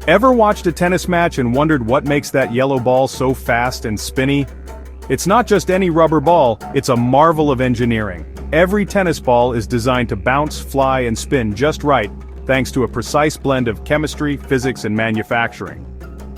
Ever watched a tennis match and wondered what makes that yellow ball so fast and spinny? It's not just any rubber ball, it's a marvel of engineering. Every tennis ball is designed to bounce, fly, and spin just right, thanks to a precise blend of chemistry, physics, and manufacturing.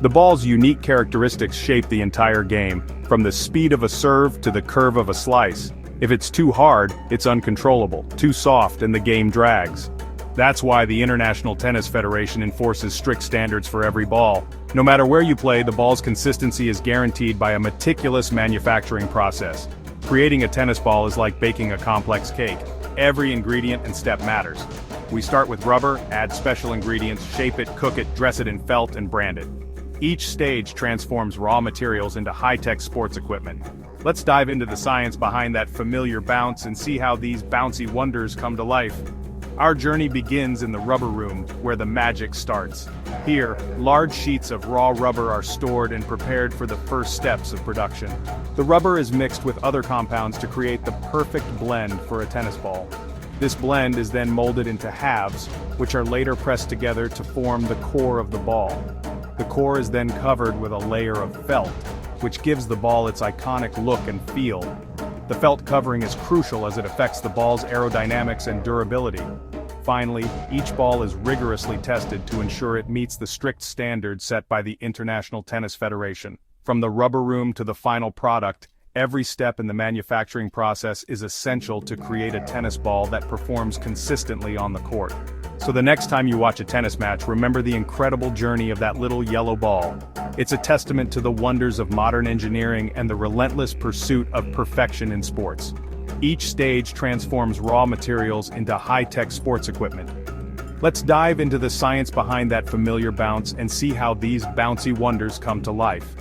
The ball's unique characteristics shape the entire game, from the speed of a serve to the curve of a slice. If it's too hard, it's uncontrollable, too soft, and the game drags. That's why the International Tennis Federation enforces strict standards for every ball. No matter where you play, the ball's consistency is guaranteed by a meticulous manufacturing process. Creating a tennis ball is like baking a complex cake. Every ingredient and step matters. We start with rubber, add special ingredients, shape it, cook it, dress it in felt, and brand it. Each stage transforms raw materials into high-tech sports equipment. Let's dive into the science behind that familiar bounce and see how these bouncy wonders come to life. Our journey begins in the rubber room, where the magic starts. Here, large sheets of raw rubber are stored and prepared for the first steps of production. The rubber is mixed with other compounds to create the perfect blend for a tennis ball. This blend is then molded into halves, which are later pressed together to form the core of the ball. The core is then covered with a layer of felt, which gives the ball its iconic look and feel. The felt covering is crucial as it affects the ball's aerodynamics and durability. Finally, each ball is rigorously tested to ensure it meets the strict standards set by the International Tennis Federation. From the rubber room to the final product, every step in the manufacturing process is essential to create a tennis ball that performs consistently on the court. So the next time you watch a tennis match, remember the incredible journey of that little yellow ball. It's a testament to the wonders of modern engineering and the relentless pursuit of perfection in sports. Each stage transforms raw materials into high-tech sports equipment. Let's dive into the science behind that familiar bounce and see how these bouncy wonders come to life.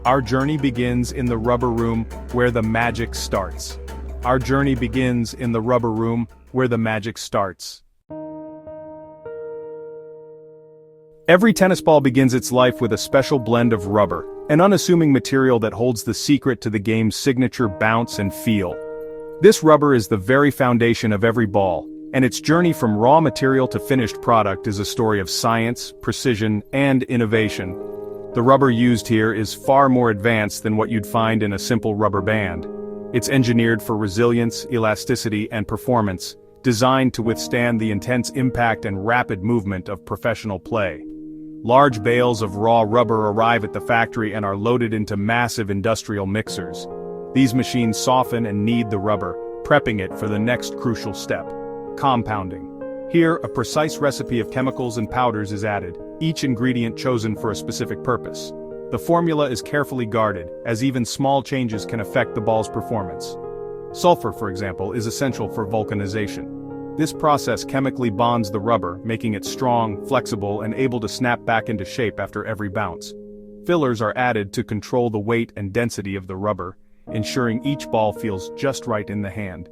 Our journey begins in the rubber room, where the magic starts. Our journey begins in the rubber room, where the magic starts. Every tennis ball begins its life with a special blend of rubber, an unassuming material that holds the secret to the game's signature bounce and feel. This rubber is the very foundation of every ball, and its journey from raw material to finished product is a story of science, precision, and innovation. The rubber used here is far more advanced than what you'd find in a simple rubber band. It's engineered for resilience, elasticity, and performance, designed to withstand the intense impact and rapid movement of professional play. Large bales of raw rubber arrive at the factory and are loaded into massive industrial mixers. These machines soften and knead the rubber, prepping it for the next crucial step: compounding. Here, a precise recipe of chemicals and powders is added, each ingredient chosen for a specific purpose. The formula is carefully guarded, as even small changes can affect the ball's performance. Sulfur, for example, is essential for vulcanization. This process chemically bonds the rubber, making it strong, flexible, and able to snap back into shape after every bounce. Fillers are added to control the weight and density of the rubber, ensuring each ball feels just right in the hand.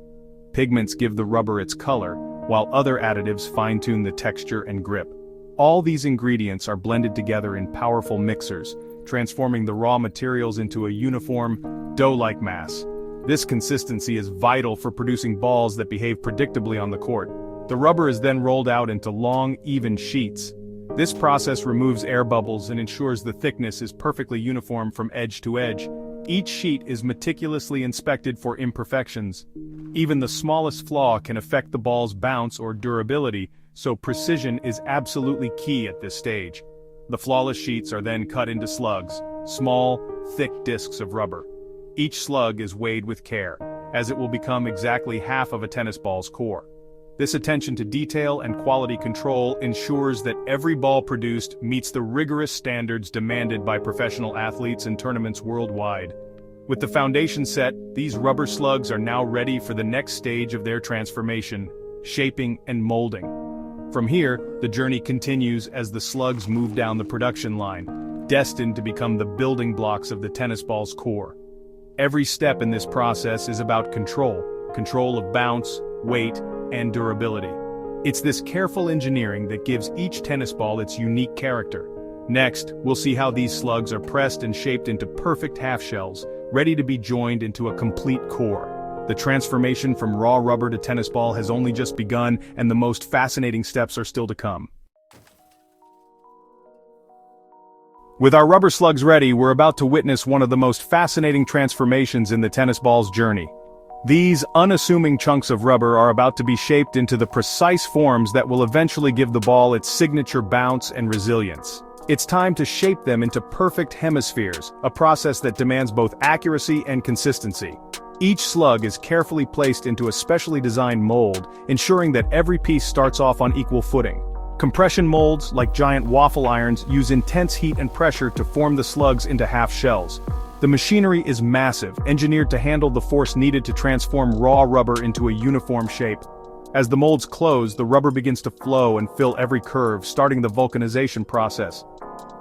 Pigments give the rubber its color, while other additives fine-tune the texture and grip. All these ingredients are blended together in powerful mixers, transforming the raw materials into a uniform, dough-like mass. This consistency is vital for producing balls that behave predictably on the court. The rubber is then rolled out into long, even sheets. This process removes air bubbles and ensures the thickness is perfectly uniform from edge to edge. Each sheet is meticulously inspected for imperfections. Even the smallest flaw can affect the ball's bounce or durability, so precision is absolutely key at this stage. The flawless sheets are then cut into slugs, small, thick discs of rubber. Each slug is weighed with care, as it will become exactly half of a tennis ball's core. This attention to detail and quality control ensures that every ball produced meets the rigorous standards demanded by professional athletes and tournaments worldwide. With the foundation set, these rubber slugs are now ready for the next stage of their transformation: shaping and molding. From here, the journey continues as the slugs move down the production line, destined to become the building blocks of the tennis ball's core. Every step in this process is about control of bounce, weight, and durability. It's this careful engineering that gives each tennis ball its unique character. Next, we'll see how these slugs are pressed and shaped into perfect half shells, ready to be joined into a complete core. The transformation from raw rubber to tennis ball has only just begun, and the most fascinating steps are still to come. With our rubber slugs ready, we're about to witness one of the most fascinating transformations in the tennis ball's journey. These unassuming chunks of rubber are about to be shaped into the precise forms that will eventually give the ball its signature bounce and resilience. It's time to shape them into perfect hemispheres, a process that demands both accuracy and consistency. Each slug is carefully placed into a specially designed mold, ensuring that every piece starts off on equal footing. Compression molds, like giant waffle irons, use intense heat and pressure to form the slugs into half shells. The machinery is massive, engineered to handle the force needed to transform raw rubber into a uniform shape. As the molds close, the rubber begins to flow and fill every curve, starting the vulcanization process.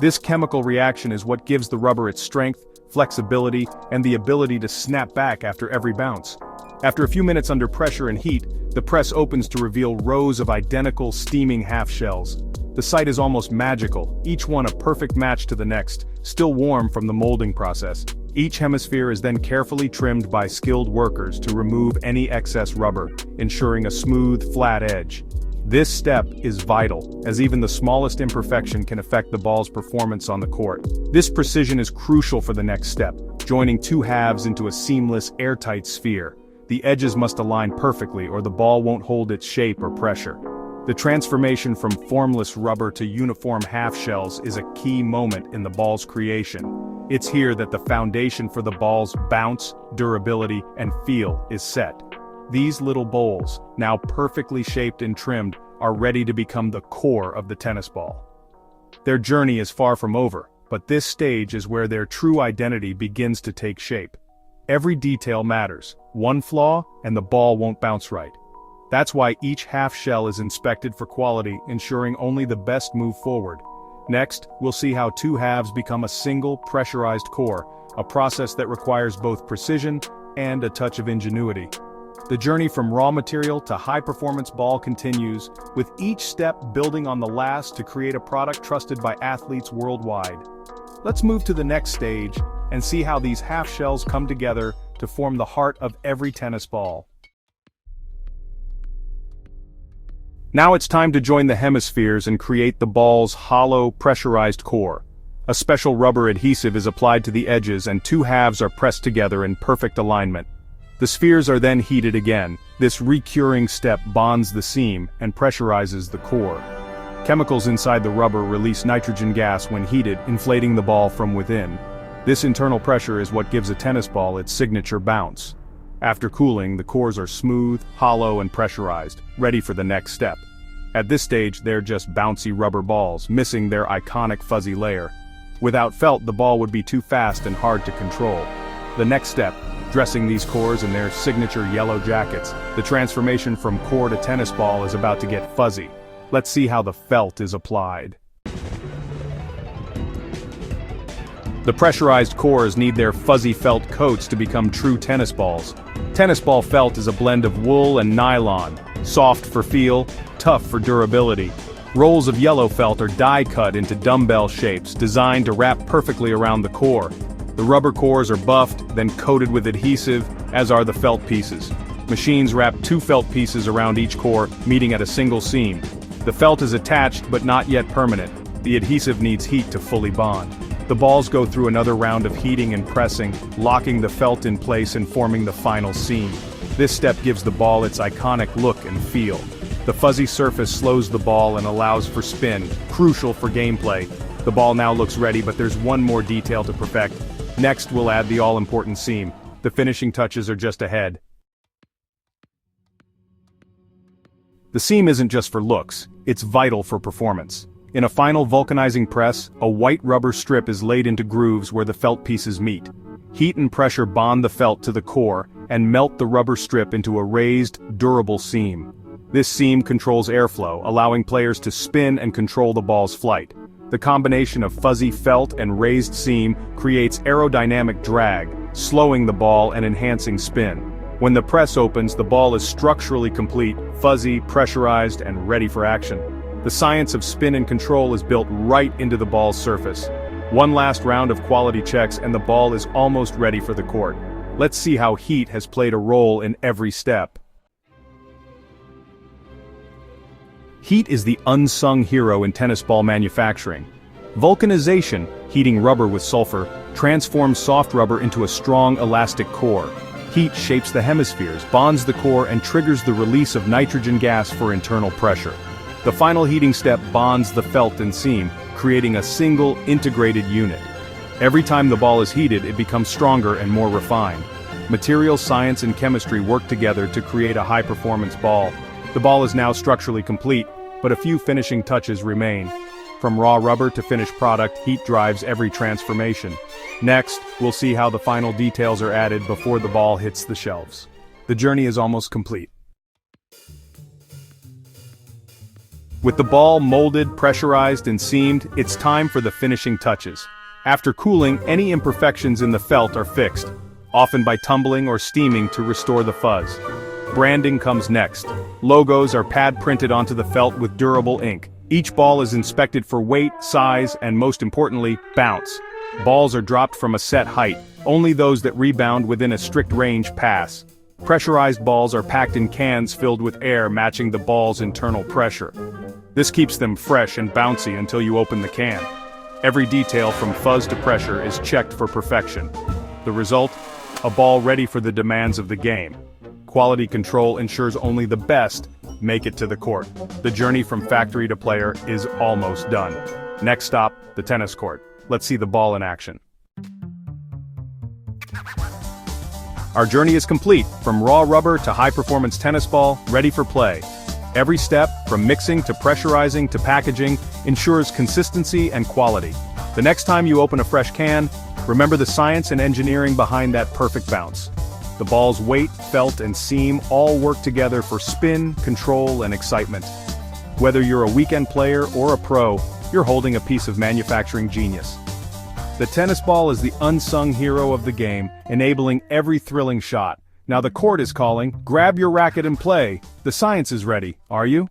This chemical reaction is what gives the rubber its strength, flexibility, and the ability to snap back after every bounce. After a few minutes under pressure and heat, the press opens to reveal rows of identical steaming half shells. The sight is almost magical, each one a perfect match to the next, still warm from the molding process. Each hemisphere is then carefully trimmed by skilled workers to remove any excess rubber, ensuring a smooth, flat edge. This step is vital, as even the smallest imperfection can affect the ball's performance on the court. This precision is crucial for the next step, joining two halves into a seamless, airtight sphere. The edges must align perfectly or the ball won't hold its shape or pressure. The transformation from formless rubber to uniform half shells is a key moment in the ball's creation. It's here that the foundation for the ball's bounce, durability, and feel is set. These little bowls, now perfectly shaped and trimmed, are ready to become the core of the tennis ball. Their journey is far from over, but this stage is where their true identity begins to take shape. Every detail matters. One flaw, and the ball won't bounce right. That's why each half shell is inspected for quality, ensuring only the best move forward. Next, we'll see how two halves become a single, pressurized core, a process that requires both precision and a touch of ingenuity. The journey from raw material to high-performance ball continues, with each step building on the last to create a product trusted by athletes worldwide. Let's move to the next stage and see how these half shells come together to form the heart of every tennis ball. Now it's time to join the hemispheres and create the ball's hollow, pressurized core. A special rubber adhesive is applied to the edges and two halves are pressed together in perfect alignment. The spheres are then heated again. This recuring step bonds the seam and pressurizes the core. Chemicals inside the rubber release nitrogen gas when heated, inflating the ball from within. This internal pressure is what gives a tennis ball its signature bounce. After cooling, the cores are smooth, hollow, and pressurized, ready for the next step. At this stage, they're just bouncy rubber balls, missing their iconic fuzzy layer. Without felt, the ball would be too fast and hard to control. The next step, dressing these cores in their signature yellow jackets. The transformation from core to tennis ball is about to get fuzzy. Let's see how the felt is applied. The pressurized cores need their fuzzy felt coats to become true tennis balls. Tennis ball felt is a blend of wool and nylon, soft for feel, tough for durability. Rolls of yellow felt are die-cut into dumbbell shapes, designed to wrap perfectly around the core. The rubber cores are buffed, then coated with adhesive, as are the felt pieces. Machines wrap two felt pieces around each core, meeting at a single seam. The felt is attached but not yet permanent. The adhesive needs heat to fully bond. The balls go through another round of heating and pressing, locking the felt in place and forming the final seam. This step gives the ball its iconic look and feel. The fuzzy surface slows the ball and allows for spin, crucial for gameplay. The ball now looks ready, but there's one more detail to perfect. Next, we'll add the all-important seam. The finishing touches are just ahead. The seam isn't just for looks, it's vital for performance. In a final vulcanizing press, a white rubber strip is laid into grooves where the felt pieces meet. Heat and pressure bond the felt to the core and melt the rubber strip into a raised, durable seam. This seam controls airflow, allowing players to spin and control the ball's flight. The combination of fuzzy felt and raised seam creates aerodynamic drag, slowing the ball and enhancing spin. When the press opens, the ball is structurally complete, fuzzy, pressurized, and ready for action. The science of spin and control is built right into the ball's surface. One last round of quality checks and the ball is almost ready for the court. Let's see how heat has played a role in every step. Heat is the unsung hero in tennis ball manufacturing. Vulcanization, heating rubber with sulfur, transforms soft rubber into a strong elastic core. Heat shapes the hemispheres, bonds the core, and triggers the release of nitrogen gas for internal pressure. The final heating step bonds the felt and seam, creating a single, integrated unit. Every time the ball is heated, it becomes stronger and more refined. Materials science and chemistry work together to create a high-performance ball. The ball is now structurally complete, but a few finishing touches remain. From raw rubber to finished product, heat drives every transformation. Next, we'll see how the final details are added before the ball hits the shelves. The journey is almost complete. With the ball molded, pressurized, and seamed, it's time for the finishing touches. After cooling, any imperfections in the felt are fixed, often by tumbling or steaming to restore the fuzz. Branding comes next. Logos are pad-printed onto the felt with durable ink. Each ball is inspected for weight, size, and most importantly, bounce. Balls are dropped from a set height. Only those that rebound within a strict range pass. Pressurized balls are packed in cans filled with air matching the ball's internal pressure. This keeps them fresh and bouncy until you open the can. Every detail from fuzz to pressure is checked for perfection. The result? A ball ready for the demands of the game. Quality control ensures only the best make it to the court. The journey from factory to player is almost done. Next stop, the tennis court. Let's see the ball in action. Our journey is complete, from raw rubber to high-performance tennis ball, ready for play. Every step, from mixing to pressurizing to packaging, ensures consistency and quality. The next time you open a fresh can, remember the science and engineering behind that perfect bounce. The ball's weight, felt, and seam all work together for spin, control, and excitement. Whether you're a weekend player or a pro, you're holding a piece of manufacturing genius. The tennis ball is the unsung hero of the game, enabling every thrilling shot. Now the court is calling, grab your racket and play. The science is ready, are you?